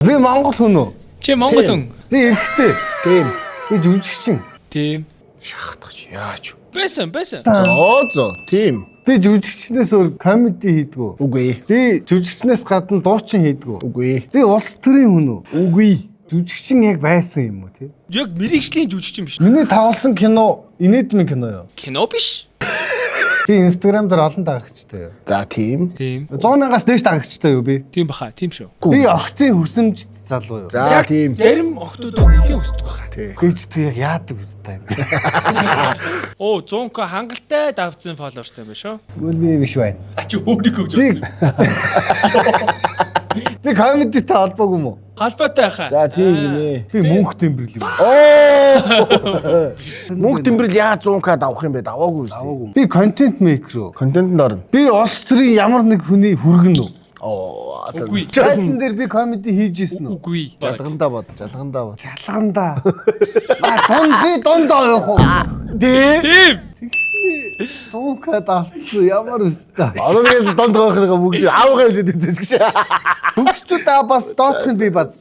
Би Монгол хүн үү? Чи Монгол хүн. Би эрэгтэй. Тийм. Би жүжигчин. Тийм. Шахтагч яаж? Байсан. Зоо. Тийм. Би жүжигчнээс өөр комеди хийдгүү. Үгүй. Би жүжигчнээс гадна дуучин хийдгүү. Үгүй. Би улс төрийн хүн үү? Үгүй. Жүжигчин яг байсан юм уу тий? Яг мэрэгжлийн жүжигчин биш. Миний тавлсан кино инээдмийн кино юу? Кино биш. Би Instagram дээр олон дагагчтай юу? За тийм. Тийм. 100,000-аас дээш дагагчтай юу би? Тийм баха. Тийм шүү. Би охтын хүсэмж залуу юу? За тийм. Зарим охтууд нэхээ өсдөг баха. Тий. Гэвч яг яадаг үстэй юм. Оо 100к хангалттай давцсан фолловерстай байна шүү. Үгүй би биш байна. А чи өөрийгөө гэж Би бодсон. би комедитэй холбоогүй юм уу? Холбоотой байхаа. За тийм гинэ. Би мөнх тэмбэрлэв. Мөнх тэмбэрэл яаж 100к давах юм бэ? Даваагүй үстэй. Би контент мейкер үү? Контентэнд орно. Би улс төрийн ямар нэг хүний хүргэн үү? Үгүй. Жайсан дээр би комеди хийж ирсэн үү? Үгүй. Жалгандаа бод. Жалгандаа. Би дундаа явах уу? Тийм. 100к давтсан ямар өстэй. Одоо нэг донд гоохлоо бүгд аавгаа хэлээд гэж. Бүгчүүд бас доотх нь би бад.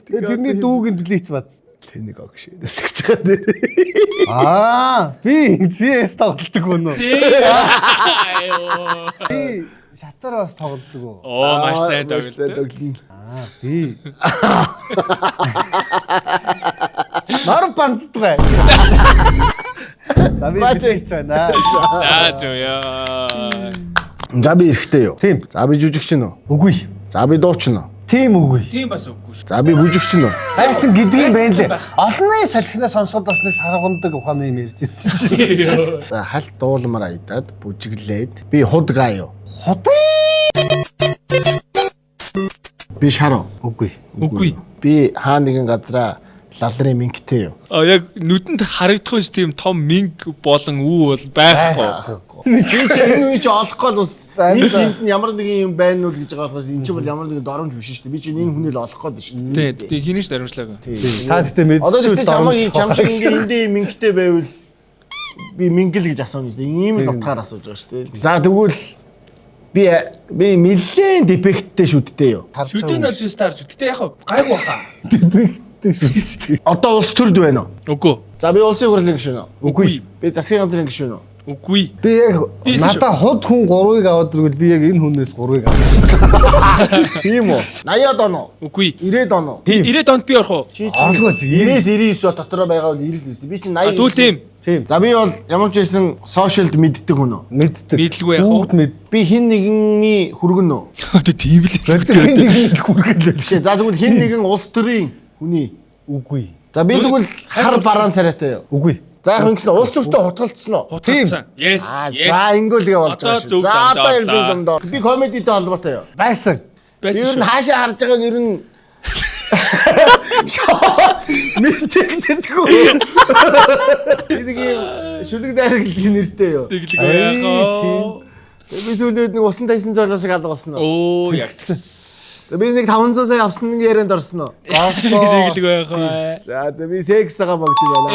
Тэрний дүүгийн плейц бад. Тэнийг огш дэсгэж байгаа нэр. Би CS тоглолдог үнэ. Тийм. Би шатар бас тоглолдог уу? Оо маш сайн тоглолт. Би. Нар панцтай. За би плейц байна. За зөө яа. За би эрэхтэй юу? Тийм. За би жүжигчин үү? Үгүй. За би дуучин үү? Тийм үгүй. Тийм бас үгүй шүү. За би бүжигчин үү? Хайсан гэдгийг байна лээ. байх. Олонний салхинаа сонсоод басны саргамдаг ухааны юм ярьж ирсэн шүү. За халт дуулмаар аядаад бүжиглээд би худгаа юу? Би шаруу. Үгүй. Би хаа нэгэн газараа лалрын мингтэй юу? А яг нүдэнд харагдах биш тийм том минг болон үү бол байхгүй. Энэ үеч олохгүй л бас Байна нэг да. энд нь ямар нэг юм байна уу гэж байгаа болохоос энэ чинь бол ямар нэгэн доромж биш шүү дээ. Би чинь энэ хүнийг олохгүй л биш шүү. Тийм хинэж дарамжлаа. Та гэхдээ мэдсэн. Одоо тэгтээ чамаг ингээ мингтэй байвал би мингэл гэж асууна шүү дээ. Ийм л утгаар асууж байгаа шүү дээ. За тэгвэл би нэлээд дефекттэй шүдтэй юу? Шүдийн бол стар шүдтэй яг гайгүй баха. Одоо улс төрд байна уу? Үгүй. За би улсын хурлын гишүүн үү? Үгүй. Би засгийн газрын гишүүн үү? Үгүй. Би яг надаа худ хүн 3-ыг аваад ирвэл би яг энэ хүнээс 3-ыг авсан. Тийм үү? 80-аад он уу? Үгүй. 90-аад он уу? 90-ад онд би орох уу? Чи Олгоо 90-99 дотроо байгаа бол 90 л байсан. Би чинь 80. Тэгвэл тийм. Тийм. За би бол ямар ч байсан сошиалд мэддэг хүн үү? Мэддэг. Мэдлгүй яг уу? Бүгд мэд. Би хин нэгний хүргэн үү? Тэ тийм л. Нэг хүргэлээ. Биш ээ. За тэгвэл хин нэгэн улс төрийн хүний. Үгүй. За би тэгвэл хар бараан царайтай юу? Үгүй. За яг ингэсэн улс төртөө хутгалцсан уу? Хутгалцсан. Yes. За ингээл тэгээ болж Одоо байгаа шүү. зөв За замдаа одоо яг зөв орлоо. замдаа. Би комедитэй холбоотой юу? Байсан. Байсан Ер нь шүү. хаашаа харж байгаа нь ер нь мэдэгдэнгүй. Энийг шүлэг дайрагдлын нэртэй юу? Тэглэгүй яах вэ? Би сүүлээд нэг усан тайсан зоолоо шиг алга болсон уу? Оо яг. Би нэг 500 сая авсан нэг ярианд орсон уу? Тэглэгүй яах вэ? За би секс байгаа богд байна.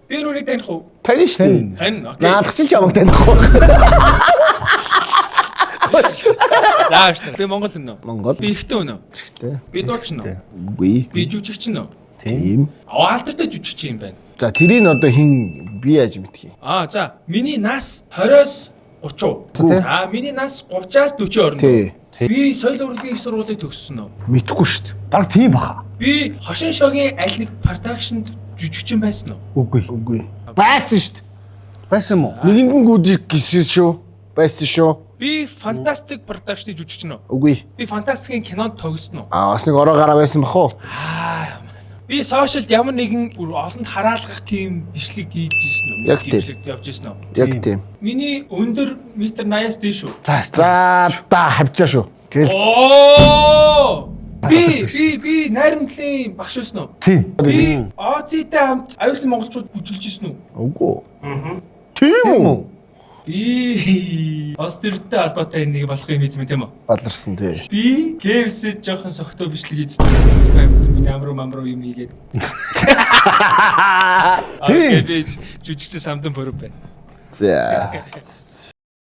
Би нүрийг таних уу? Тань шүү дээ. Тань. Окей. Наадах чинь чамаг танихгүй. За шүү. Би Монгол хүн үү? Монгол. Би эрэгтэй хүн үү? Эрэгтэй. Би дуучин үү? Үгүй. Би жүжигчин үү? Тийм. Алдартай жүжигчин юм байна. За тэрийг одоо хин би яаж мэдхий? За миний нас 20-оос 30. За миний нас 30-аас 40 орно. Тий. Би соёл урлагийн их сургуулийг төгссөн үү? Мэдхгүй шүү дээ. Баг тийм баха. Би хошин шогийн аль нэг продакшнд жүжигчин байсан уу? Үгүй. Үгүй. Байсан шүү дээ. Байсан юм уу? Нэгэнгүүд гисэн шүү. Байсан шүү. Би фантастик продакшны жүжигчин үү? Үгүй. Би фантастикийн кинонд тогсон уу? Бас нэг ороо гараа байсан бах уу? Би сошиалд ямар нэгэн бүр олонд хараалгах тийм бичлэг хийж ирсэн үү? Яг тийм. Бичлэг явж ирсэн үү? Яг тийм. Миний өндөр 1.80-аас дээш үү? За. За хавцаа шүү. Тэгэл Оо! Би найрамдлын багш байсан уу? Тийм. Би Озитай хамт аюулсан монголчууд бүжиглэж ирсэн үү? Үгүй. Тийм үү? Би Остертэй албатай нэг болох юм эзэм тийм үү? Бадларсан тий. Би KFC-д жоохон согтоо бичлэг хийсэн. Миний амруу юм хийгээд. Тийм. Би жүжигчтэй самдан бороо байна. За.